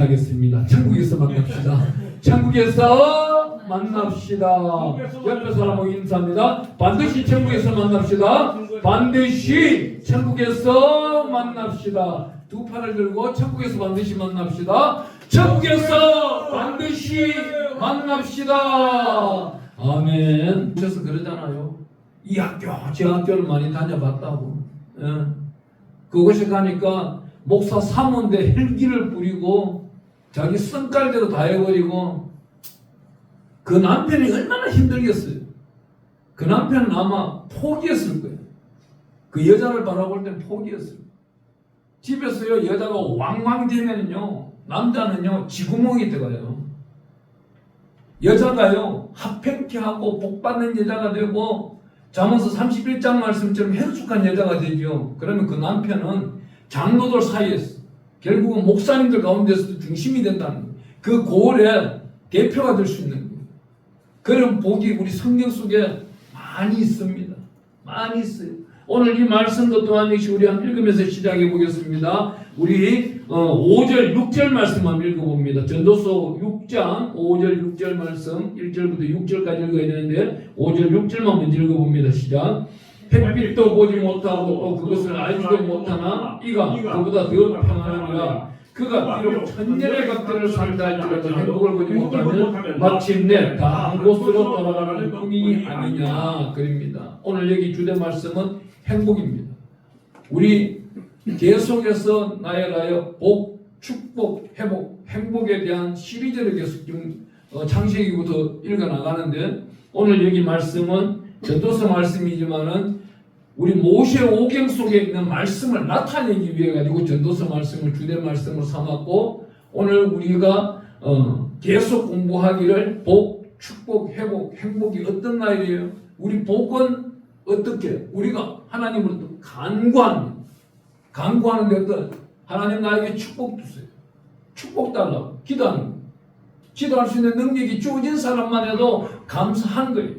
하겠습니다. 천국에서 만납시다. 천국에서 만납시다. 옆에 사람하고 인사합니다. 반드시 천국에서 만납시다. 반드시 천국에서 만납시다. 두 팔을 들고 천국에서 반드시 만납시다. 천국에서 반드시 만납시다. 아멘. 그래서 그러잖아요. 이 학교, 저 학교를 많이 다녀봤다고. 예. 그곳에 가니까 목사 사모인데 헬기를 뿌리고 자기 성깔대로 다 해버리고 그 남편이 얼마나 힘들겠어요. 그 남편은 아마 포기했을 거예요. 그 여자를 바라볼 땐 포기했어요. 집에서요 여자가 왕왕되면요 남자는요 쥐구멍이 들어가요. 여자가요 합행케 하고 복받는 여자가 되고 잠언서 31장 말씀처럼 현숙한 여자가 되죠. 그러면 그 남편은 장로들 사이에서 결국은 목사님들 가운데서도 중심이 된다는 거예요. 그 고을의 대표가 될 수 있는 거예요. 그런 복이 우리 성경 속에 많이 있습니다. 많이 있어요. 오늘 이 말씀도 또한 역시 우리 한 읽으면서 시작해 보겠습니다. 우리 5절 6절 말씀 한번 읽어봅니다. 전도서 6장 5절 6절 말씀 1절부터 6절까지 읽어야 되는데 5절 6절만 먼저 읽어봅니다. 시작. 햇빛도 보지 못하고 또 그것을 알지도 못하나 이가 그보다 더 평안하니라. 그가 비록 천년의 각들을 산다 할지라도 행복을 보지 못하면 마침내 다 한 곳으로 돌아가는 꿈이 아니냐 그럽니다. 오늘 여기 주제 말씀은 행복입니다. 우리 계속해서 나열하여 복, 축복, 회복, 행복에 대한 시리즈를 계속 좀 창세기부터 읽어나가는데 오늘 여기 말씀은 전도서 말씀이지만은 우리 모세 오경 속에 있는 말씀을 나타내기 위해 가지고 전도서 말씀을 주된 말씀으로 삼았고 오늘 우리가 계속 공부하기를 복, 축복, 회복, 행복이 어떤 날이에요? 우리 복은 어떻게? 우리가 하나님으로부터 간구합니다. 간구하는데 어떤 하나님 나에게 축복 주세요. 축복 달라고 기도하는 거예요. 기도할 수 있는 능력이 주어진 사람만 해도 감사한 거예요.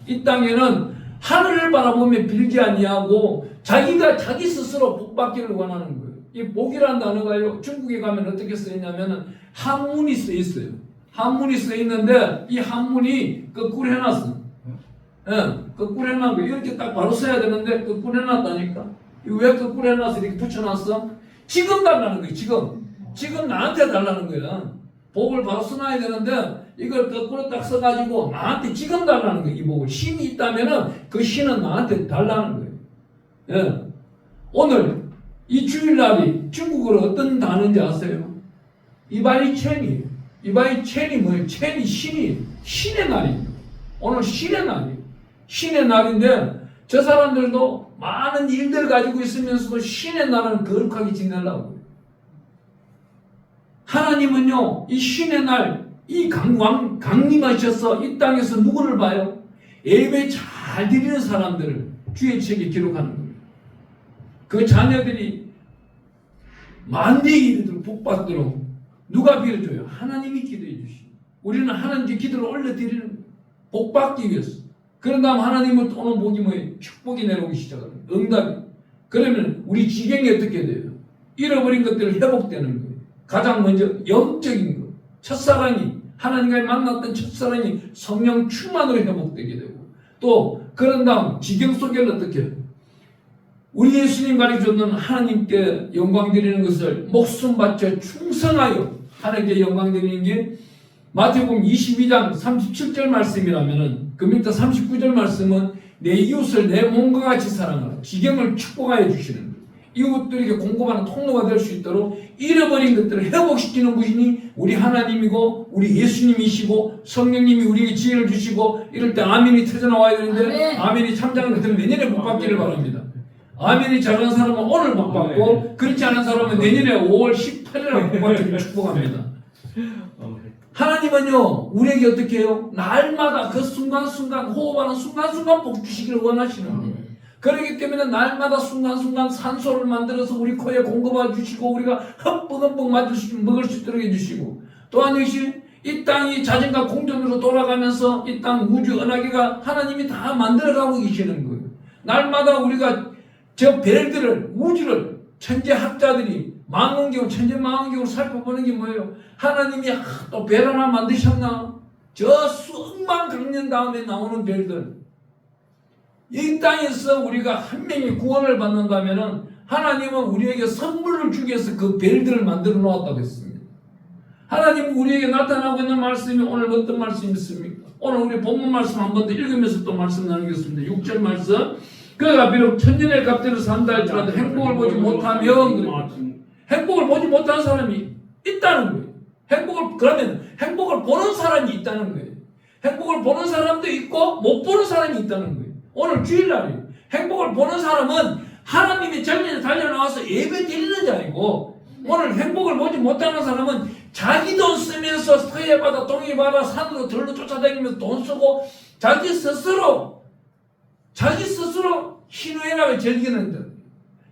이 땅에는 하늘을 바라보며 빌지 아니하고 자기가 자기 스스로 복받기를 원하는 거예요. 이 복이라는 단어가요 중국에 가면 어떻게 쓰이냐면은 한문이 써 있어요. 한문이 써 있는데 이 한문이 거꾸로 해놨어. 예, 거꾸로 해놓은 거예요. 이렇게 딱 바로 써야 되는데 거꾸로 해놨다니까. 왜 거꾸로 해놨어? 이렇게 붙여놨어? 지금 달라는 거예요. 지금 나한테 달라는 거야. 복을 바로 써놔야 되는데 이걸 거꾸로 딱 써가지고 나한테 지금 달라는 거예요. 이 복을. 신이 있다면은 그 신은 나한테 달라는 거예요. 예. 오늘 이 주일날이 중국어로 어떤 단어인지 아세요? 이바이첸이에요. 이바이첸이 뭐예요? 첸이 신이 신의 날입니다. 오늘 신의 날이에요. 신의 날인데 저 사람들도 많은 일들 가지고 있으면서도 신의 날은 거룩하게 지내려고. 하나님은요 이 신의 날 이 강림하셔서 이 땅에서 누구를 봐요? 예배 잘 드리는 사람들을 주의 책에 기록하는 거예요. 그 자녀들이 만대에 이르도록 복받도록 누가 빌어줘요? 하나님이 기도해 주시고 우리는 하나님께 기도를 올려드리는 거예요. 복받기 위해서. 그런 다음 하나님은 오는 복이 뭐예요? 축복이 내려오기 시작합니다. 응답이. 그러면 우리 지경이 어떻게 돼요? 잃어버린 것들을 회복되는 거예요. 가장 먼저 영적인 것. 첫사랑이 하나님과 만났던 첫사랑이 성령 충만으로 회복되게 되고 또 그런 다음 지경 속에는 어떻게 해요? 우리 예수님 가르쳐줬는 하나님께 영광 드리는 것을 목숨 바쳐 충성하여 하나님께 영광 드리는 게 마태복음 22장 37절 말씀이라면은 그 밑에 39절 말씀은 내 이웃을 내 몸과 같이 사랑하라. 지경을 축복하여 주시는 거예요. 이웃들에게 공급하는 통로가 될 수 있도록 잃어버린 것들을 회복시키는 분이 우리 하나님이고 우리 예수님이시고 성령님이 우리에게 지혜를 주시고 이럴 때 아멘이 터져나와야 되는데 아멘이 참작은 것들은 내년에 못 받기를 바랍니다. 아멘이 잘하는 사람은 오늘 못 받고 그렇지 않은 사람은 내년에 5월 18일에 못 받기를 축복합니다. 하나님은요 우리에게 어떻게 해요? 날마다 그 순간순간 호흡하는 순간순간 복 주시기를 원하시는 거예요. 그렇기 때문에 날마다 순간순간 산소를 만들어서 우리 코에 공급해 주시고 우리가 흠뻑흠뻑 먹을 수 있도록 해주시고 또한 역시 이 땅이 자전과 공전으로 돌아가면서 이 땅 우주 은하계가 하나님이 다 만들어가고 계시는 거예요. 날마다 우리가 저 별들을 우주를 천재 학자들이 망원경, 천년망원경으로 살펴보는 게 뭐예요? 하나님이 또 별 하나 만드셨나? 저 수억만 강년 다음에 나오는 별들. 이 땅에서 우리가 한 명이 구원을 받는다면은 하나님은 우리에게 선물을 주기 위해서 그 별들을 만들어 놓았다고 했습니다. 하나님은 우리에게 나타나고 있는 말씀이 오늘 어떤 말씀이 있습니까? 오늘 우리 본문 말씀 한 번 더 읽으면서 또 말씀 나누겠습니다. 6절 말씀. 그가 비록 천년의 값대로 산다 할지라도 행복을 보지 못하면, 행복을 보지 못하는 사람이 있다는 거예요. 그러면 행복을 보는 사람이 있다는 거예요. 행복을 보는 사람도 있고 못 보는 사람이 있다는 거예요. 오늘 주일날이에요. 행복을 보는 사람은 하나님이 전년에 달려나와서 예배 드리는 자이고, 오늘 행복을 보지 못하는 사람은 자기 돈 쓰면서 서해바다 동해바다 산으로 들로 쫓아다니면서 돈 쓰고 자기 스스로 희노애락을 즐기는 데,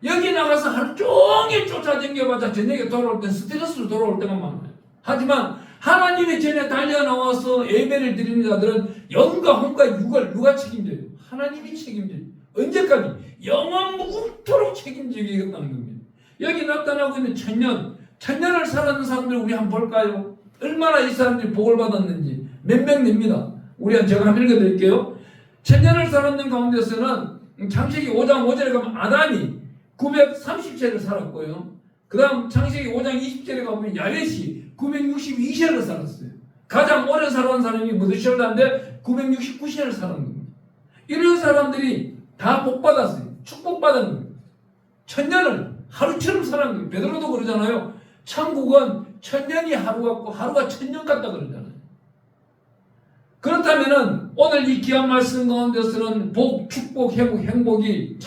여기 나가서 하루 종일 쫓아다녀봤자 저녁에 돌아올 땐 스트레스로 돌아올 때가 많아요. 하지만 하나님의 전에 달려나와서 예배를 드리는 자들은 영과 혼과 육을 누가 책임져요? 하나님이 책임져요. 언제까지? 영원 무궁토록 책임지겠다는 겁니다. 여기 나타나고 있는 천년을 살았는 사람들 우리 한번 볼까요? 얼마나 이 사람들이 복을 받았는지 몇 명 됩니다. 제가 한번 읽어드릴게요. 천년을 살았는 가운데서는 창세기 5장 5절에 가면 아담이 930세를 살았고요. 그 다음 창세기 5장 20절에 가보면 야렛이 962세를 살았어요. 가장 오래 살아온 사람이 무드셀라인데 969세를 살았는 겁니다. 이런 사람들이 다 복 받았어요. 축복받은 거예요. 천년을 하루처럼 살았는 거예요. 베드로도 그러잖아요. 천국은 천년이 하루 같고 하루가 천년 같다 그러잖아요. 그렇다면은 오늘 이 귀한 말씀 가운데서는 복, 축복, 회복, 행복이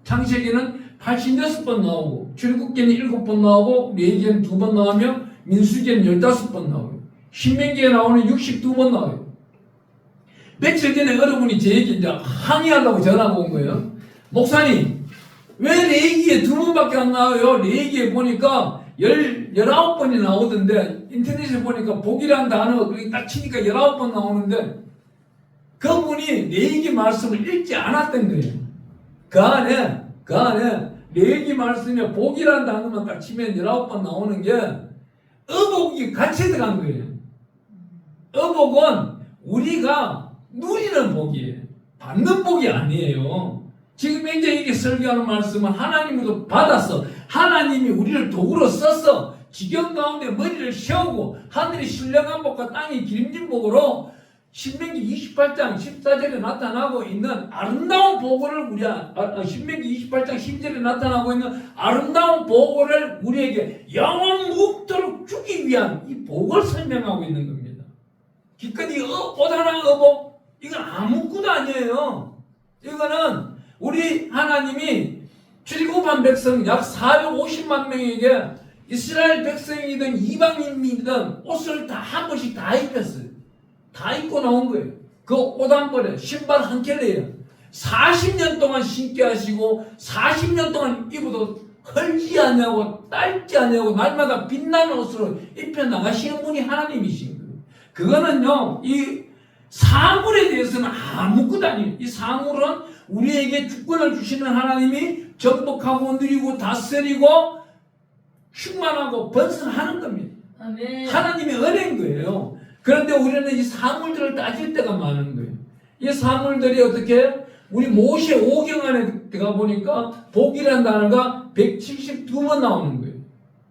창세기는 86번 나오고 출애굽기는 7번 나오고 레위기는 2번 나오며 민수기는 15번 나오고 신명기에 나오는 62번 나와요. 며칠 전에 여러분이 저에게 이제 항의하려고 전화가 온 거예요. 목사님, 왜 레위기에 2번밖에 안 나와요? 레위기에 보니까 19번이 나오던데 인터넷에 보니까 복이라는 단어 그렇게 딱 치니까 19번 나오는데 그분이 레위기 말씀을 읽지 않았던 거예요. 그 안에 레위기 말씀에 복이라는 단어만 딱 치면 19번 나오는 게 의복이 같이 들어간 거예요. 의복은 우리가 누리는 복이에요. 받는 복이 아니에요. 지금 이제 이게 설교하는 말씀은 하나님으로 받아서 하나님이 우리를 도구로 써서 지경 가운데 머리를 세우고 하늘이 신령한 복과 땅이 기름진 복으로 신명기 28장 14절에 나타나고 있는 아름다운 보고를 신명기 28장 10절에 나타나고 있는 아름다운 보고를 우리에게 영원 무궁토록 주기 위한 이 복을 설명하고 있는 겁니다. 기껏이 옷 하나 의복 이건 아무것도 아니에요. 이거는 우리 하나님이 출애굽한 백성 약 450만 명에게 이스라엘 백성이든 이방인이든 옷을 다 한 번씩 다 입혔어요. 다 입고 나온 거예요. 그 옷 한 벌에 신발 한 켤레예요. 40년 동안 신게 하시고 40년 동안 입어도 헐지 않냐고 딸지 않냐고 날마다 빛나는 옷으로 입혀 나가시는 분이 하나님이신 거예요. 그거는요, 이 사물에 대해서는 아무것도 아니에요. 이 사물은 우리에게 주권을 주시는 하나님이 정복하고 누리고 다스리고 충만하고 번성하는 겁니다. 아멘. 하나님의 은혜인 거예요. 그런데 우리는 이 사물들을 따질 때가 많은 거예요. 이 사물들이 어떻게 우리 모세 5경 안에 들어가 보니까 복이라는 단어가 172번 나오는 거예요.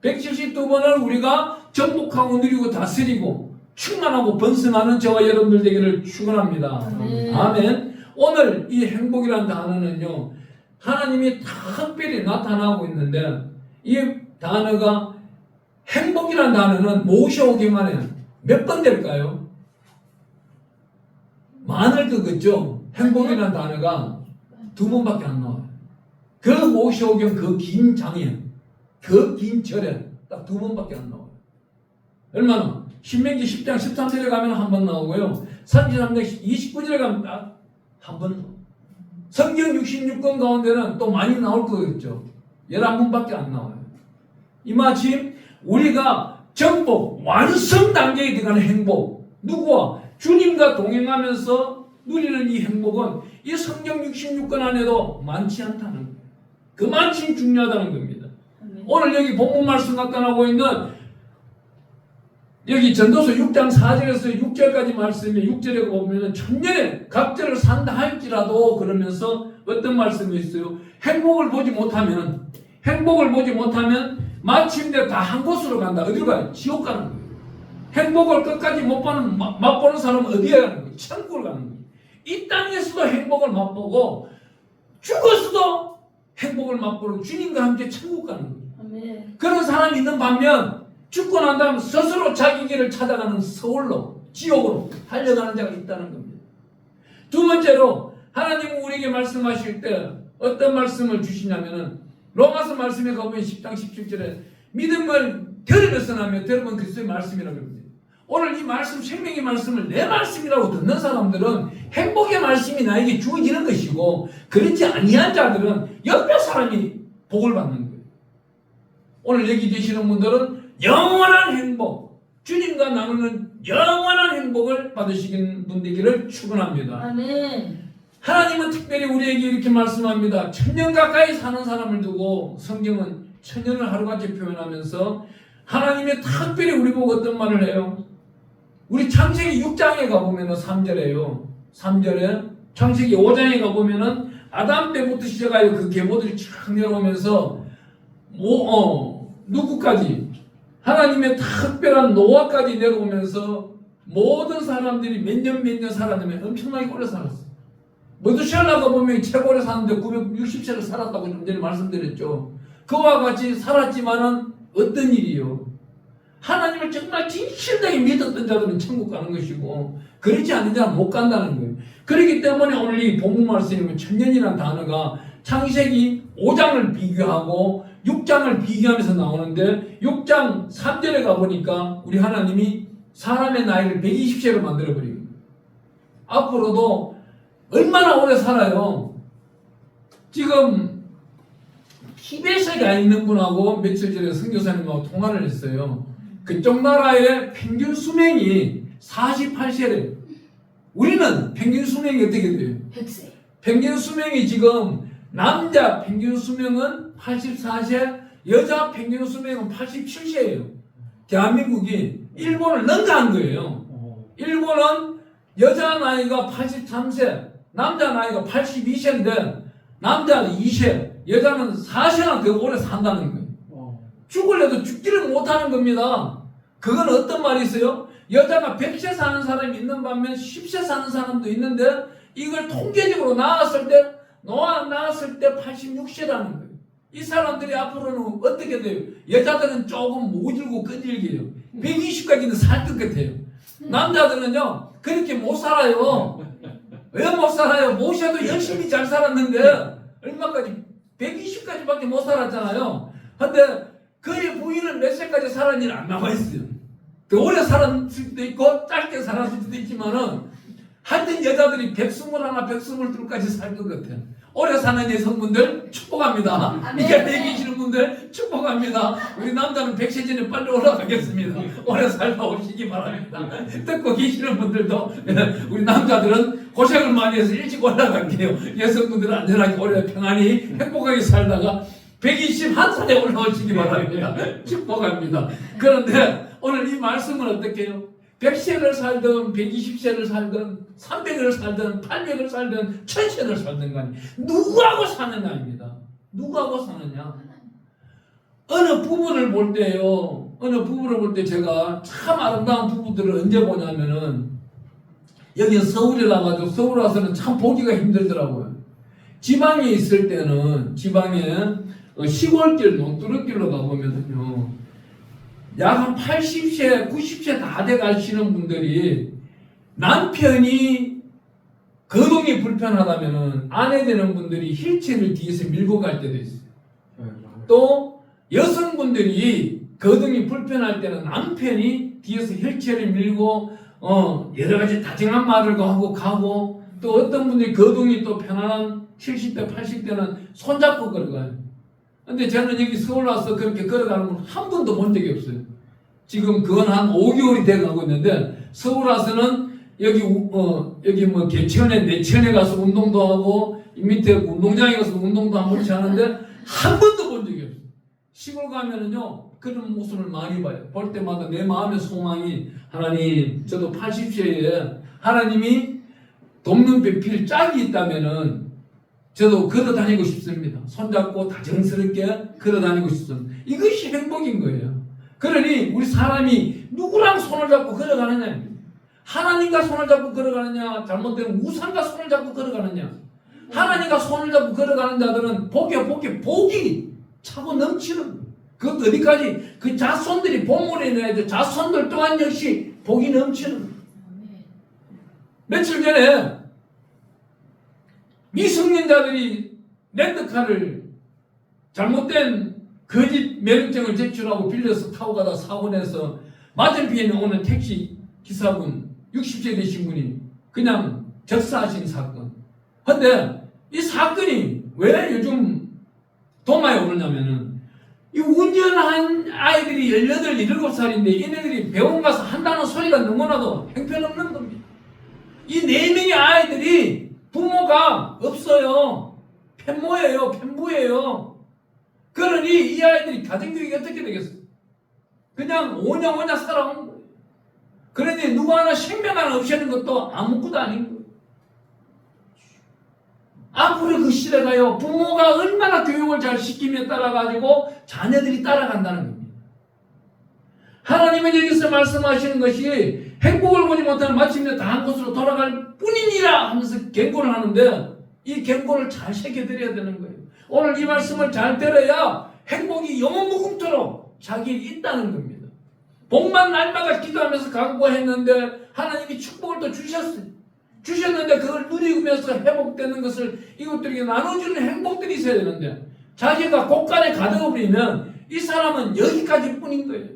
172번을 우리가 정복하고 누리고 다스리고 충만하고 번성하는 저와 여러분들 되기를 축원합니다. 아멘. 오늘 이 행복이라는 단어는요, 하나님이 특별히 나타나고 있는데 이 단어가 행복이라는 단어는 모세오경 안에 몇 번 될까요? 많을 것 같죠? 행복이라는 단어가 2번밖에 안 나와요. 그 모세오경 그 긴 장에 그 긴 절에 딱 2번밖에 안 나와요. 얼마나? 신명기 10장 13절에 가면 한 번 나오고요. 33장 29절에 가면 딱 한 번. 성경 66권 가운데는 또 많이 나올 거겠죠. 11번밖에 안 나와요. 이마침 우리가 정복, 완성 단계에 들어가는 행복, 누구와? 주님과 동행하면서 누리는 이 행복은 이 성경 66권 안에도 많지 않다는 거예요. 그만큼 중요하다는 겁니다. 오늘 여기 본문 말씀 나타나고 있는 여기 전도서 6장 4절에서 6절까지 말씀에 6절에 보면 천년에 각절을 산다 할지라도 그러면서 어떤 말씀이 있어요? 행복을 보지 못하면 마침내 다 한 곳으로 간다. 어디로 가요? 지옥 가는 거예요. 행복을 끝까지 맛보는 사람은 어디에 가는 거예요? 천국을 가는 거예요. 이 땅에서도 행복을 맛보고 죽었어도 행복을 맛보고 주님과 함께 천국 가는 거예요. 아멘. 그런 사람이 있는 반면 죽고 난 다음 스스로 자기 길을 찾아가는 서울로 지옥으로 달려가는 자가 있다는 겁니다. 두 번째로 하나님은 우리에게 말씀하실 때 어떤 말씀을 주시냐면은 로마서 말씀에 가보면 10장 17절에 믿음을 들으면서 나며 들으면 그리스도의 말씀이라고 합니다. 오늘 이 말씀 생명의 말씀을 내 말씀이라고 듣는 사람들은 행복의 말씀이 나에게 주어지는 것이고 그렇지 아니한 자들은 옆에 사람이 복을 받는 거예요. 오늘 여기 계시는 분들은 영원한 행복, 주님과 나누는 영원한 행복을 받으시는 분 되기를 축원합니다. 아멘. 하나님은 특별히 우리에게 이렇게 말씀합니다. 천년 가까이 사는 사람을 두고 성경은 천년을 하루같이 표현하면서 하나님이 특별히 우리 보고 어떤 말을 해요? 우리 창세기 6장에 가보면 3절에요. 3절에 창세기 5장에 가보면 아담 때부터 시작하여 그 계보들이 쫙 내려오면서 누구까지? 하나님의 특별한 노아까지 내려오면서 모든 사람들이 몇 년 살았냐면 엄청나게 오래 살았어요. 메두셀라가 보면 최고 오래 사는데 960세를 살았다고 좀 전에 말씀드렸죠. 그와 같이 살았지만은 어떤 일이요? 하나님을 정말 진실되게 믿었던 자들은 천국 가는 것이고 그렇지 않은 자는 못 간다는 거예요. 그렇기 때문에 오늘 이 본문 말씀이면 천년이라는 단어가 창세기 5장을 비교하고 6장을 비교하면서 나오는데 6장 3절에 가보니까 우리 하나님이 사람의 나이를 120세로 만들어버린 거예요. 앞으로도 얼마나 오래 살아요? 지금 티벳에 가 있는 분하고 며칠 전에 선교사님하고 통화를 했어요. 그쪽 나라의 평균 수명이 48세래요. 우리는 평균 수명이 어떻게 돼요? 100세. 평균 수명이 지금 남자 평균 수명은 84세, 여자 평균 수명은 87세예요. 대한민국이 일본을 능가한 거예요. 일본은 여자 나이가 83세, 남자 나이가 82세인데 남자는 2세, 여자는 4세나 더 오래 산다는 거예요. 죽을래도 죽지를 못하는 겁니다. 그건 어떤 말이 있어요? 여자가 100세 사는 사람이 있는 반면 10세 사는 사람도 있는데 이걸 통계적으로 나왔을 때 노아 나왔을 때 86세라는 거예요. 이 사람들이 앞으로는 어떻게 돼요? 여자들은 조금 모질고 끈질겨요. 120까지는 살 것 같아요. 남자들은요 그렇게 못 살아요. 왜 못 살아요? 모셔도 열심히 잘 살았는데 얼마까지? 120까지밖에 못 살았잖아요. 근데 그의 부인은 몇 세까지 살았는지 안 나와 있어요. 더 오래 살았을 수도 있고 짧게 살았을 수도 있지만은 하여튼 여자들이 121, 122까지 살 것 같아요. 오래 사는 여성분들 축복합니다. 이 자리에 계시는 분들 축복합니다. 우리 남자는 100세 전에 빨리 올라가겠습니다. 오래 살다 오시기 바랍니다. 듣고 계시는 분들도 우리 남자들은 고생을 많이 해서 일찍 올라갈게요. 여성분들은 안전하게 오래 평안히 행복하게 살다가 121살에 올라오시기 바랍니다. 축복합니다. 그런데 오늘 이 말씀은 어떻게 해요? 100세를 살든 120세를 살든 300을 살든 800을 살든 1000세를 살든 간에 누구하고 사느냐입니다. 누구하고 사느냐. 어느 부부를 볼 때요. 어느 부부를 볼 때 제가 참 아름다운 부부들을 언제 보냐면은 여기 서울에 나가지고 서울 와서는 참 보기가 힘들더라고요. 지방에 있을 때는 지방에 시골길 논두렁길로 가보면요. 약 한 80세, 90세 다 돼가시는 분들이 남편이 거동이 불편하다면 아내 되는 분들이 휠체어를 뒤에서 밀고 갈 때도 있어요. 또 여성분들이 거동이 불편할 때는 남편이 뒤에서 휠체어를 밀고 여러 가지 다정한 말을 하고 가고 또 어떤 분들이 거동이 또 편안한 70대, 80대는 손잡고 걸어가요. 근데 저는 여기 서울 와서 그렇게 걸어가는 건 한 번도 본 적이 없어요. 지금 그건 한 5개월이 돼가고 있는데 서울 와서는 여기 뭐 개천에 내천에 가서 운동도 하고 이 밑에 운동장에 가서 운동도 한 번씩 하는데 한 번도 본 적이 없어요. 시골 가면은요 그런 모습을 많이 봐요. 볼 때마다 내 마음의 소망이 하나님 저도 80세에 하나님이 돕는 배필 짝이 있다면은 저도 걸어 다니고 싶습니다. 손잡고 다정스럽게 걸어 다니고 싶습니다. 이것이 행복인 거예요. 그러니 우리 사람이 누구랑 손을 잡고 걸어가느냐, 하나님과 손을 잡고 걸어가느냐, 잘못되면 우상과 손을 잡고 걸어가느냐. 하나님과 손을 잡고 걸어가는 자들은 복이 차고 넘치는 거예요. 그것도 어디까지 그 자손들이 본문에 내야죠. 자손들 또한 역시 복이 넘치는 거예요. 며칠 전에 미성년자들이 렌트카를 잘못된 거짓 면허증을 제출하고 빌려서 타고 가다 사고 내서 맞은편에 오는 택시 기사분 60세 되신 분이 그냥 적사하신 사건. 근데 이 사건이 왜 요즘 도마에 오르냐면은 이 운전한 아이들이 18, 17살인데 얘네들이 병원 가서 한다는 소리가 너무나도 형편없는 겁니다. 이 4명의 아이들이 부모가 없어요. 편부예요. 그러니 이 아이들이 가정교육이 어떻게 되겠어요? 그냥 오냐오냐 살아온 거예요. 그런데 누구 하나 생명 하나 없애는 것도 아무것도 아닌 거예요. 앞으로 그 시대가요, 부모가 얼마나 교육을 잘 시키며 따라가지고 자녀들이 따라간다는 겁니다. 하나님은 여기서 말씀하시는 것이 행복을 보지 못하는 마침내 다한 곳으로 돌아갈 뿐이니라 하면서 경고를 하는데 이 경고를 잘 새겨드려야 되는 거예요. 오늘 이 말씀을 잘 들어야 행복이 영원무궁토록 자기에 있다는 겁니다. 복만 날마다 기도하면서 각오했는데 하나님이 축복을 또 주셨는데 그걸 누리면서 회복되는 것을 이것들에게 나눠주는 행복들이 있어야 되는데 자기가 곳간에 가둬버리면 이 사람은 여기까지 뿐인 거예요.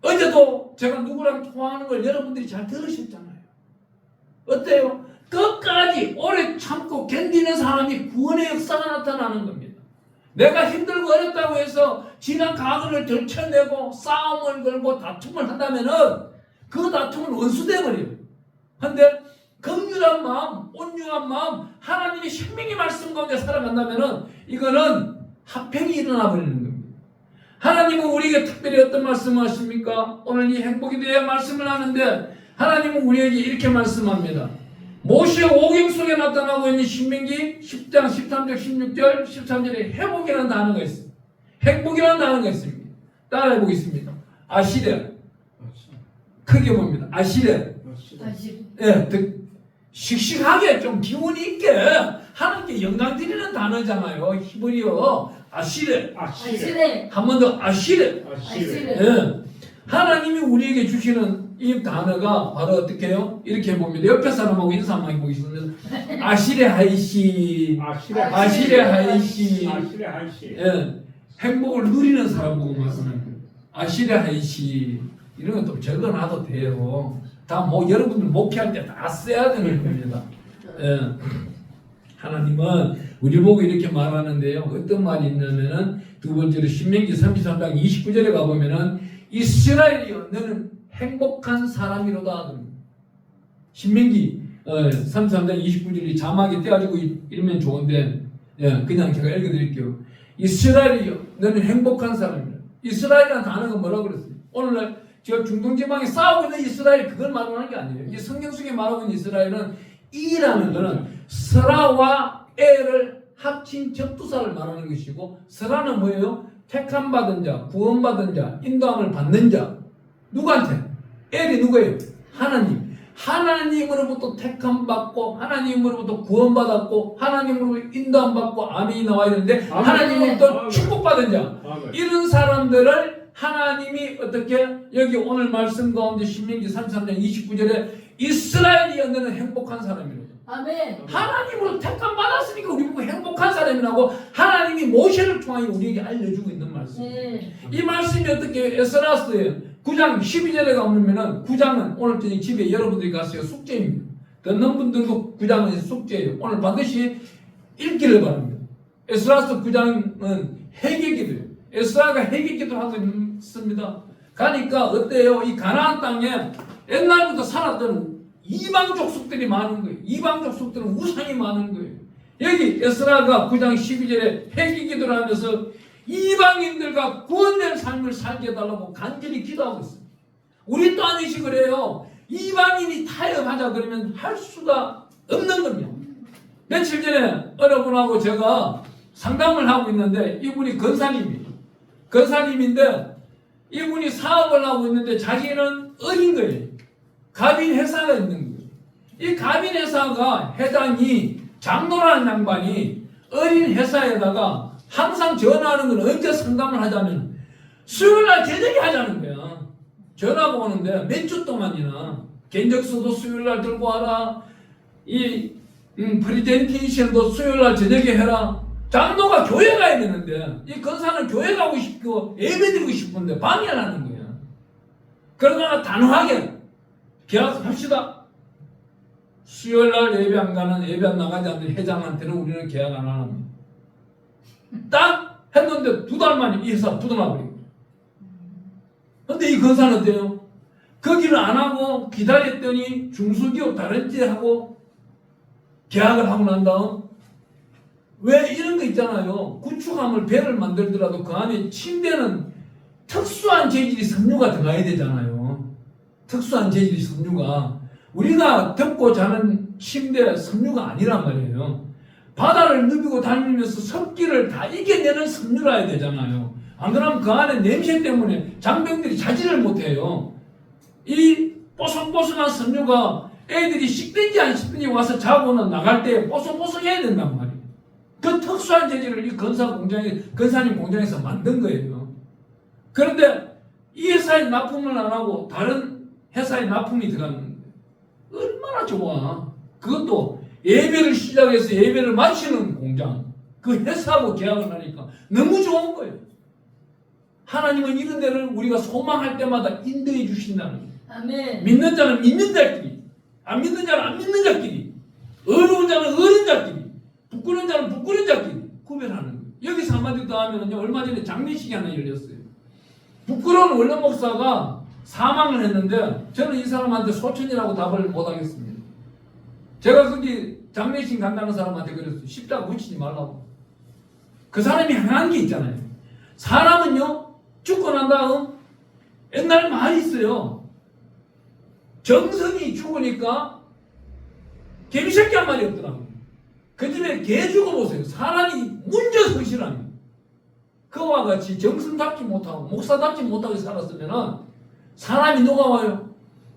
어제도 제가 누구랑 통화하는 걸 여러분들이 잘 들으셨잖아요. 어때요? 끝까지 오래 참고 견디는 사람이 구원의 역사가 나타나는 겁니다. 내가 힘들고 어렵다고 해서 지난 과거를 들춰내고 싸움을 걸고 다툼을 한다면은 그 다툼은 원수돼 버려요. 근데 긍휼한 마음, 온유한 마음, 하나님의 생명의 말씀 가운데 살아간다면은 이거는 합평이 일어나 버리는 겁니다. 하나님은 우리에게 특별히 어떤 말씀을 하십니까? 오늘 이 행복에 대해 말씀을 하는데 하나님은 우리에게 이렇게 말씀합니다. 모세 오경 속에 나타나고 있는 신명기 10장 13절 16절 13절에 회복이라는 단어가 있습니다. 행복이라는 단어가 있습니다. 따라해 보겠습니다. 아시레. 크게 봅니다. 아시레. 예, 씩씩하게 좀 기운이 있게 하나님께 영광 드리는 단어잖아요. 히브리어 아시레. 한 번 더 아시레. 예. 하나님이 우리에게 주시는 이 단어가 바로 어떻게 해요? 이렇게 해봅니다. 옆에 사람하고 인사 한번 해보겠습니다. 아시레 하이시. 아시레 하이시. 예. 행복을 누리는 사람 보고 말씀하는 거예요. 아시레 하이시. 이런 것도 적어놔도 돼요. 다 뭐 여러분들 목회할 때 다 써야 되는 겁니다. 예. 하나님은 우리 보고 이렇게 말하는데요. 어떤 말이 있냐면은 두 번째로 신명기 33장 29절에 가보면은 이스라엘이여 너는 행복한 사람이로다. 신명기 33장 29절이 자막에 떼가지고 읽으면 좋은데 그냥 제가 읽어드릴게요. 이스라엘이여 너는 행복한 사람이다. 이스라엘이라는 단어가 뭐라고 그랬어요? 오늘날 저 중동지방에 싸우고 있는 이스라엘 그걸 말하는 게 아니에요. 이 성경 속에 말하고 있는 이스라엘은 이라는 것은 스라와 엘을 합친 접두사를 말하는 것이고 스라는 뭐예요? 택함받은 자, 구원받은 자, 인도함을 받는 자. 누구한테? 엘이 누구예요? 하나님. 하나님으로부터 택함받고 하나님으로부터 구원받았고 하나님으로부터 인도함받고 아멘이 나와야 되는데 하나님으로부터 축복받은 자. 이런 사람들을 하나님이 어떻게 여기 오늘 말씀 가운데 신명기 33장 29절에 이스라엘이여 너는 행복한 사람이로다. 아멘. 하나님으로 택함 받았으니까 우리 보고 행복한 사람이라고 하나님이 모세를 통하여 우리에게 알려주고 있는 말씀. 이 말씀이 어떻게 에스라스에 9장 12절에 가보면은 9장은 오늘 저녁 집에 여러분들이 가세요. 숙제입니다. 듣는 분들도 9장은 숙제예요. 오늘 반드시 읽기를 바랍니다. 에스라스 9장은 회개기도예요. 에스라가 회개기도를 하고 있습니다. 가니까 어때요? 이 가나안 땅에 옛날부터 살았던 이방 족속들이 많은 거예요. 이방 족속들은 우상이 많은 거예요. 여기 에스라가 9장 12절에 회개기도를 하면서 이방인들과 구원된 삶을 살게 해달라고 간절히 기도하고 있습니다. 우리 또한이시 그래요. 이방인이 타협하자 그러면 할 수가 없는 겁니다. 며칠 전에 어느 분하고 제가 상담을 하고 있는데 이분이 건사님입니다. 건사님인데 이분이 사업을 하고 있는데 자기는 어린 거예요. 갑인 회사가 있는 거예요. 이 갑인 회사가 회장이 장로라는 양반이 어린 회사에다가 항상 전화하는 건 언제 상담을 하자면 수요일날 저녁에 하자는 거야. 전화가 오는데 몇 주 동안이나 견적서도 수요일날 들고 와라. 이 프리젠테이션도 수요일날 저녁에 해라. 장로가 교회 가야 되는데 이 건사는 교회 가고 싶고 예배드리고 싶은데 방해를 하는 거야. 그러다가 단호하게 계약합시다. 수요일날 예배 안 가는 예배 안 나가지 않는 회장한테는 우리는 계약 안 합니다. 딱 했는데 2달 만에 이 회사 부도나버리고. 근데 이 건사는 어때요? 거기를 안 하고 기다렸더니 중소기업 다른 데하고 계약을 하고 난 다음 왜 이런 거 있잖아요. 구축함을 배를 만들더라도 그 안에 침대는 특수한 재질이 섬유가 들어가야 되잖아요. 특수한 재질이 섬유가 우리가 덮고 자는 침대 섬유가 아니란 말이에요. 바다를 누비고 다니면서 습기를 다 이겨내는 섬유라야 되잖아요. 안 그러면 그 안에 냄새 때문에 장병들이 자지를 못해요. 이 뽀송뽀송한 섬유가 애들이 식든지 안 식든지 와서 자고는 나갈 때 뽀송뽀송해야 된단 말이에요. 그 특수한 재질을 이 건사님 공장에서 만든 거예요. 그런데 이 회사에 납품을 안 하고 다른 회사에 납품이 들어가는 거예요. 얼마나 좋아. 그것도 예배를 시작해서 예배를 마치는 공장. 그 회사하고 계약을 하니까 너무 좋은 거예요. 하나님은 이런 데를 우리가 소망할 때마다 인도해 주신다는 거예요. 아멘. 믿는 자는 믿는 자끼리, 안 믿는 자는 안 믿는 자끼리, 어려운 자는 어려운 자끼리, 부끄러운 자는 부끄러운 자끼리 구별하는 거예요. 여기서 한마디 더 하면요. 얼마 전에 장례식이 하나 열렸어요. 부끄러운 원로 목사가 사망을 했는데 저는 이 사람한테 소천이라고 답을 못하겠습니다. 제가 거기 장례식 간다는 사람한테 그랬어요. 십자가 붙이지 말라고. 그 사람이 행한 게 있잖아요. 사람은요 죽고 난 다음 옛날에 많이 있어요. 정성이 죽으니까 개미새끼 한 마리 없더라고요. 그 집에 개 죽어보세요. 사람이 문제 성실합니다. 그와 같이 정성답지 못하고 목사답지 못하게 살았으면 사람이 녹아와요.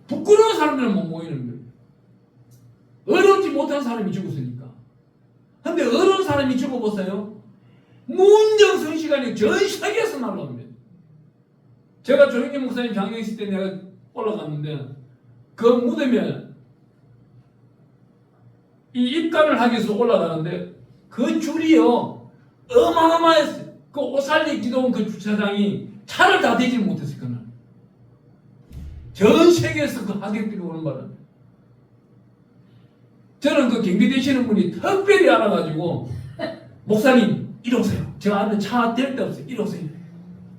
부끄러운 사람들은 못 모이는 거예요. 어렵지 못한 사람이 죽었으니까. 근데 어려운 사람이 죽어보세요. 문정성시간이 전 세계에서 날라옵니다. 제가 조영기 목사님 장례식 때 내가 올라갔는데 그 무덤에 이 입간을 하기 위해서 올라가는데 그 줄이요 어마어마했어요. 그 오살리 기도원 그 주차장이 차를 다 대지 못했을 거나 전 세계에서 그 하객들이 오는 바람에 저는 그 경비 되시는 분이 특별히 알아가지고 목사님 이리 오세요. 제가 안에 차 댈 데 없어요. 이리 오세요.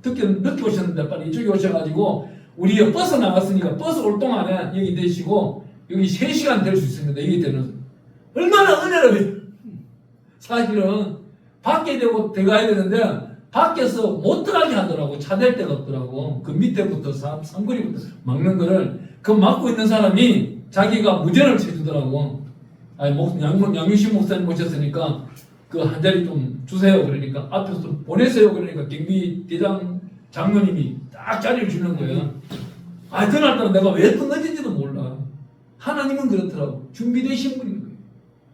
늦게 오셨는데 빨리 이쪽에 오셔가지고 우리 버스 나갔으니까 버스 올 동안에 여기 되시고 여기 3시간 될 수 있습니다. 여기 되는 얼마나 은혜로워요. 사실은 밖에 되고 들어가야 되는데 밖에서 못 들어가게 하더라고. 차 댈 데가 없더라고. 그 밑에부터 상거리부터 막는 거를 그 막고 있는 사람이 자기가 무전을 쳐주더라고. 아니 양윤식 목사님 모셨으니까 그 한 자리 좀 주세요. 그러니까 앞에서 좀 보내세요. 그러니까 경비 대장 장로님이 딱 자리를 주는 거예요. 아 그날따라 내가 왜 또 늦은지도 몰라. 하나님은 그렇더라고. 준비되신 분인 거예요.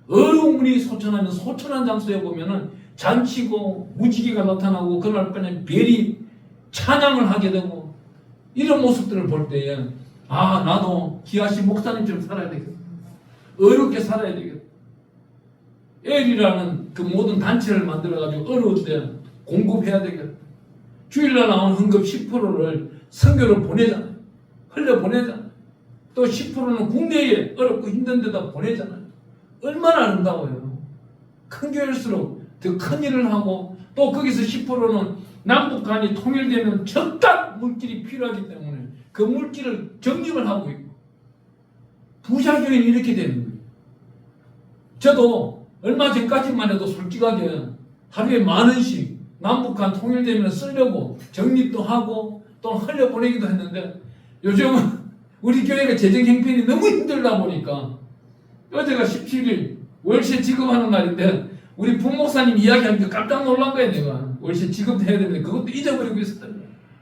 어려운 분이 소천하면 소천한 장소에 보면은 잔치고 무지개가 나타나고 그날 그냥 별이 찬양을 하게 되고 이런 모습들을 볼 때에 아 나도 기아씨 목사님처럼 살아야 되겠다. 어렵게 살아야 되겠다. 엘이라는 그 모든 단체를 만들어가지고 어려운데 공급해야 되겠다. 주일날 나오는 헌금 10%를 선교를 보내잖아요. 흘려보내잖아요. 또 10%는 국내에 어렵고 힘든 데다 보내잖아요. 얼마나 아름다워요. 큰 교회일수록 더 큰 일을 하고 또 거기서 10%는 남북 간이 통일되면 적각 물질이 필요하기 때문에 그 물질을 적립을 하고 있고 부자교회는 이렇게 되는 거예요. 저도 얼마 전까지만 해도 솔직하게 하루에 10,000원씩 남북한 통일되면 쓰려고 적립도 하고 또 흘려보내기도 했는데 요즘은 우리 교회가 재정 형편이 너무 힘들다 보니까 어제가 17일 월세 지급하는 날인데 우리 부목사님 이야기하니까 깜짝 놀란 거야. 내가 월세 지급해야 되는데 그것도 잊어버리고 있었다.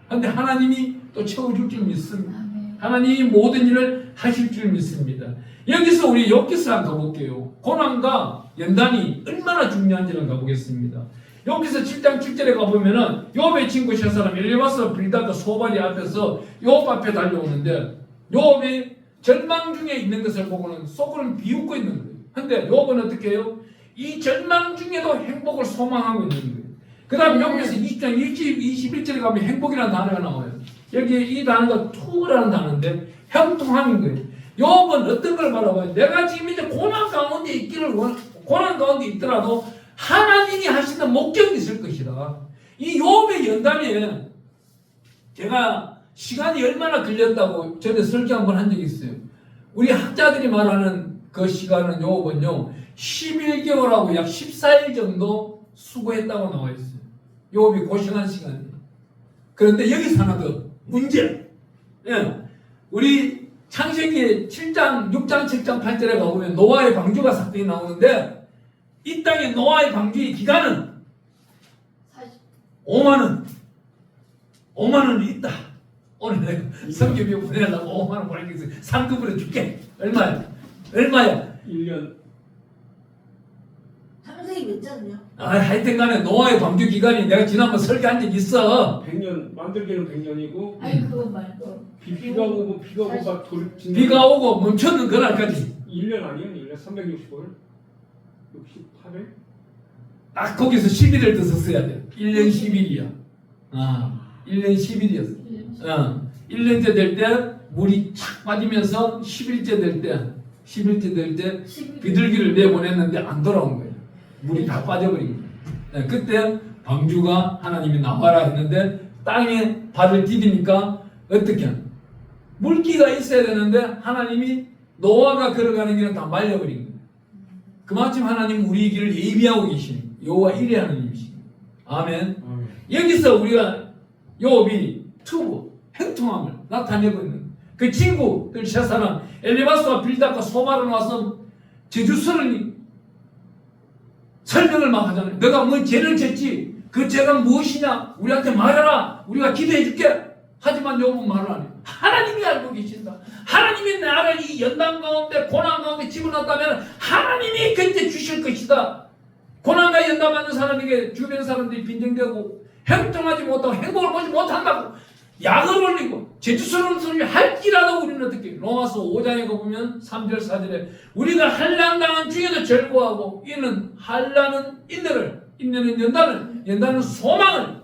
그런데 하나님이 또 채워줄 줄 믿습니다. 하나님이 모든 일을 하실 줄 믿습니다. 여기서 우리 욥기서 한번 가볼게요. 고난과 연단이 얼마나 중요한지를 가보겠습니다. 욥기서 7장 7절에 가보면은 욥의 친구 세 사람 엘리바스와 빌닷과 소발이 앞에서 욥 앞에 달려오는데 욥이 절망 중에 있는 것을 보고는 속으로는 비웃고 있는 거예요. 근데 욥은 어떻게 해요? 이 절망 중에도 행복을 소망하고 있는 거예요. 그 다음 욥기서 20장 21절에 가면 행복이라는 단어가 나와요. 여기 이 단어가 투라는 단어인데 형통함인 거예요. 욥은 어떤 걸 바라봐요? 내가 지금 이제 고난 가운데 고난 가운데 있더라도 하나님이 하시는 목적이 있을 것이다. 이 욥의 연단에 제가 시간이 얼마나 걸렸다고 전에 설교 한번 한 적이 있어요. 우리 학자들이 말하는 그 시간은 욥은요 11개월하고 약 14일 정도 수고했다고 나와 있어요. 욥이 고생한 시간이에요. 그런데 여기서 하나 더 문제. 예. 우리 창세기 7장, 6장, 7장, 8절에 가보면 노아의 방주가 사건이 나오는데 이 땅에 노아의 방주의 기간은 5만원. 5만원이 있다. 오늘 내가 성경에 보내려고 5만원 보내겠어. 상급으로 줄게. 얼마야? 1년. 창세기 몇 장이요? 하여튼 간에 노아의 방주 기간이 내가 지난번 설교한 적 있어. 100년, 만들기는 100년이고 아니 그거 말고 비가 오고 막 비가 오고 멈췄는 그날까지 1년 아니에요? 1년 365일? 68일? 딱 거기서 11일 더 썼어야 돼. 1년 10일이야. 1년 10일이었어. 1년째 될 때 물이 착 빠지면서 10일째 될 때 비둘기를 내보냈는데 안 돌아온 거예요. 물이 다 빠져버린 거예요. 그때 방주가 하나님이 나와라 했는데 땅에 발을 디디니까 어떻게 하냐. 물기가 있어야 되는데 하나님이 노아가 걸어가는 길은 다 말려버린 거예요. 그만큼 하나님은 우리 길을 예비하고 계시는 거예요. 여호와 일의 하나님이십니다. 아멘. 여기서 우리가 욥이 투구, 행통함을 나타내고 있는 거예요. 그 친구들 세 사람 엘리바스와 빌닷과 소발을 와서 저주스러운 설명을 막 하잖아요. 너가 뭐 죄를 졌지? 그 죄가 무엇이냐? 우리한테 말해라. 우리가 기도해 줄게. 하지만 욥은 말을 안 해요. 하나님이 알고 계신다. 하나님이 나를 이 연단 가운데 고난 가운데 집어넣었다면 하나님이 견제 주실 것이다. 고난과 연단 받는 사람에게 주변 사람들이 빈정되고 행동하지 못하고 행복을 보지 못한다고 약을 올리고 제주스러운 소리를 할지라도 우리는 어떻게 해요? 로마서 5장에 보면 3절 4절에 우리가 환난당한 중에도 절구하고 이는 환난은 인내는 연단은 소망을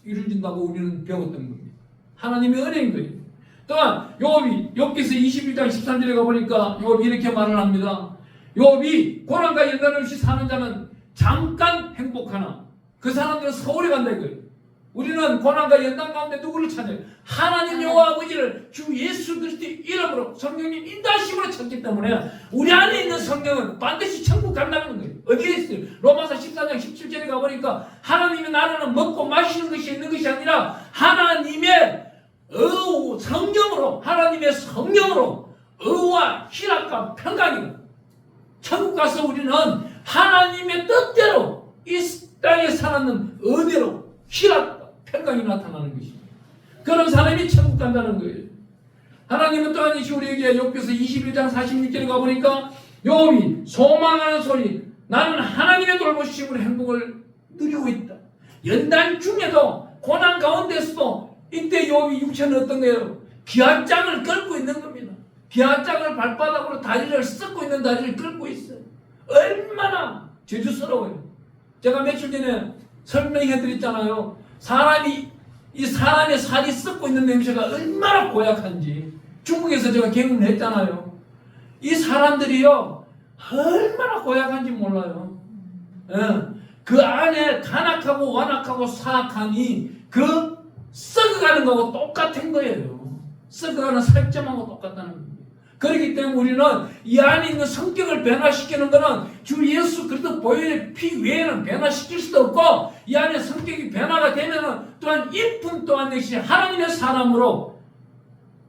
이루어진다고 우리는 배웠던 겁니다. 하나님의 은혜인 거예요. 또한 욥기서 21장 13절에 가보니까 욥이 이렇게 말을 합니다. 욥이 고난과 연단 없이 사는 자는 잠깐 행복하나 그 사람들은 서울에 간다 이거예요. 우리는 고난과 연단 가운데 누구를 찾아요? 하나님 여호와 아버지를 주 예수 그리스도의 이름으로 성령님 인도하심으로 찾기 때문에 우리 안에 있는 성령은 반드시 천국 간다는 거예요. 어디에 있어요? 로마서 14장 17절에 가보니까 하나님의 나라는 먹고 마시는 것이 있는 것이 아니라 하나님의 성령으로 의와 희락과 평강이다. 천국 가서 우리는 하나님의 뜻대로 이 땅에 살았는 은혜로 희락과 평강이 나타나는 것입니다. 그런 사람이 천국 간다는 거예요. 하나님은 또한 우리에게 욥기서 21장 46절에 가보니까 욥이 소망하는 소리 나는 하나님의 돌보심으로 행복을 누리고 있다. 연단 중에도 고난 가운데서도 이때 욥이 육체는 어떤 거예요? 기아장을 끌고 있는 겁니다. 기아장을 발바닥으로 다리를 썩고 있는 다리를 끌고 있어요. 얼마나 저주스러워요. 제가 며칠 전에 설명해 드렸잖아요. 이 사람의 살이 썩고 있는 냄새가 얼마나 고약한지 중국에서 제가 경험을 했잖아요. 이 사람들이요 얼마나 고약한지 몰라요. 그 안에 간악하고 완악하고 사악하니 그 썩어가는 거하고 똑같은 거예요. 썩어가는 살점하고 똑같다는 겁니다. 그렇기 때문에 우리는 이 안에 있는 성격을 변화시키는 것은 주 예수 그리스도 보혈의 피 외에는 변화시킬 수도 없고, 이 안에 성격이 변화가 되면은 또한 이뿐 또한 역시 하나님의 사람으로,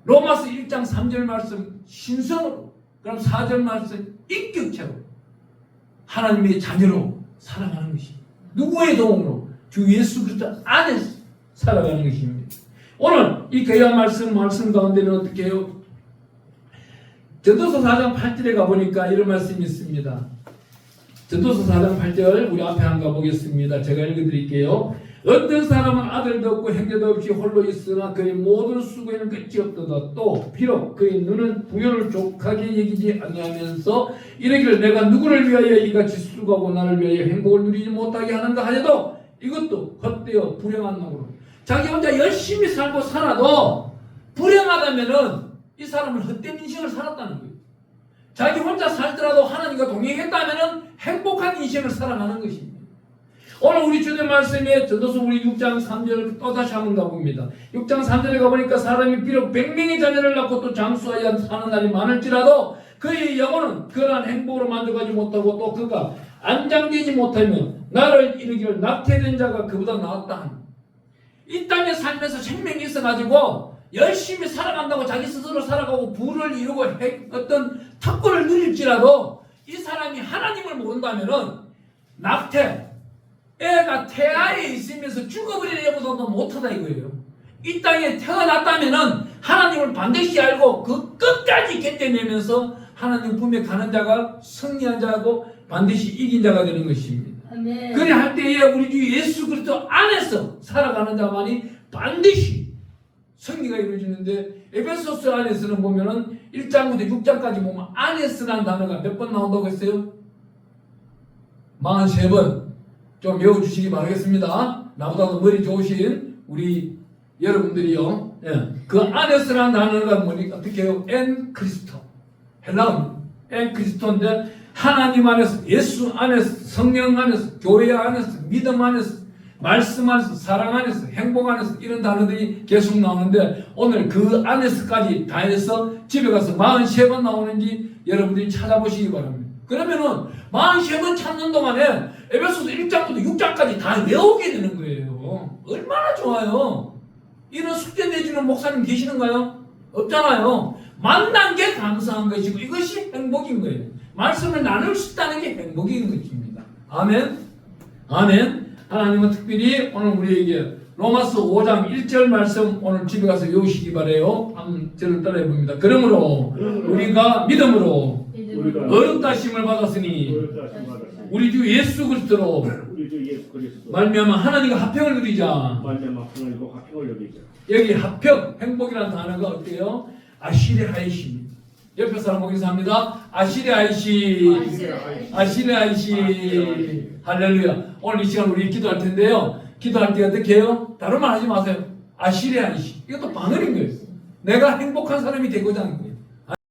로마서 1장 3절 말씀 신성으로, 그럼 4절 말씀 인격체로 하나님의 자녀로 살아가는 것입니다. 누구의 도움으로? 주 예수 그리스도 안에서 살아가는 것입니다. 오늘 이 귀한 말씀 가운데는 어떻게 해요? 전도서 4장 8절에 가보니까 이런 말씀이 있습니다. 전도서 4장 8절 우리 앞에 한번 가보겠습니다. 제가 읽어드릴게요. 어떤 사람은 아들도 없고 형제도 없이 홀로 있으나 그의 모든 수고에는 끝이 없도다. 또 비록 그의 눈은 부요를 족하게 여기지 아니하면서 이르기를 내가 누구를 위하여 이같이 수고하고 나를 위하여 행복을 누리지 못하게 하는가 하여도 이것도 헛되어 불행한 놈으로, 자기 혼자 열심히 살고 살아도 불행하다면은 이 사람은 헛된 인생을 살았다는 거예요. 자기 혼자 살더라도 하나님과 동행했다면은 행복한 인생을 살아가는 것입니다. 오늘 우리 주된 말씀에 전도서 우리 6장 3절 또다시 한번 가봅니다. 6장 3절에 가보니까 사람이 비록 100명의 자녀를 낳고 또 장수하여 사는 날이 많을지라도 그의 영혼은 그러한 행복으로 만족하지 못하고 또 그가 안장되지 못하면 나를 이르기를 낙태된 자가 그보다 나았다 하니, 이 땅에 살면서 생명이 있어가지고 열심히 살아간다고 자기 스스로 살아가고 부를 이루고 어떤 특권을 누릴지라도 이 사람이 하나님을 모른다면은 낙태, 애가 태아에 있으면서 죽어버리는 여보도 못하다 이거예요. 이 땅에 태어났다면은 하나님을 반드시 알고 그 끝까지 견뎌내면서 하나님 품에 가는 자가 승리한 자고 반드시 이긴 자가 되는 것입니다. 아멘. 그래 할 때에 우리 주 예수 그리스도 안에서 살아가는 자만이 반드시 승리가 이루어지는데, 에베소서 안에서는 보면은 1장부터 6장까지 보면 안에서라는 단어가 몇 번 나온다고 했어요? 43번. 좀 외워주시기 바라겠습니다. 나보다도 머리 좋으신 우리 여러분들이요. 예. 그 안에서라는 단어가 뭐니까 어떻게 해요? 엔 크리스토. 헬라어 엔 크리스토인데, 하나님 안에서, 예수 안에서, 성령 안에서, 교회 안에서, 믿음 안에서, 말씀 안에서, 사랑 안에서, 행복 안에서, 이런 단어들이 계속 나오는데, 오늘 그 안에서까지 다 해서 집에 가서 43번 나오는지 여러분들이 찾아보시기 바랍니다. 그러면은 43번 찾는 동안에 에베소서 1장부터 6장까지 다 외우게 되는 거예요. 얼마나 좋아요. 이런 숙제 내주는 목사님 계시는가요? 없잖아요. 만난 게 감사한 것이고 이것이 행복인 거예요. 말씀을 나눌 수 있다는 게 행복인 것입니다. 아멘. 아멘. 하나님은 특별히 오늘 우리에게 로마서 5장 1절 말씀 오늘 집에 가서 외우시기 바래요. 한번 저를 따라해 봅니다. 그러므로 우리가 믿음으로 어렵다심을 받았으니 우리 주 예수 그리스도로 말미암아 하나님과 합평을 누리자. 여기 합평, 행복이라는 단어가 어때요? 아시레하이시. 옆에 사람 보기서 합니다. 아시레하이시. 아시레하이시. 할렐루야. 오늘 이 시간 우리 기도할 텐데요. 기도할 때 어떻게 해요? 다른 말 하지 마세요. 아시레하이시. 이것도 방언인 거예요. 내가 행복한 사람이 되고자 하는 거예요.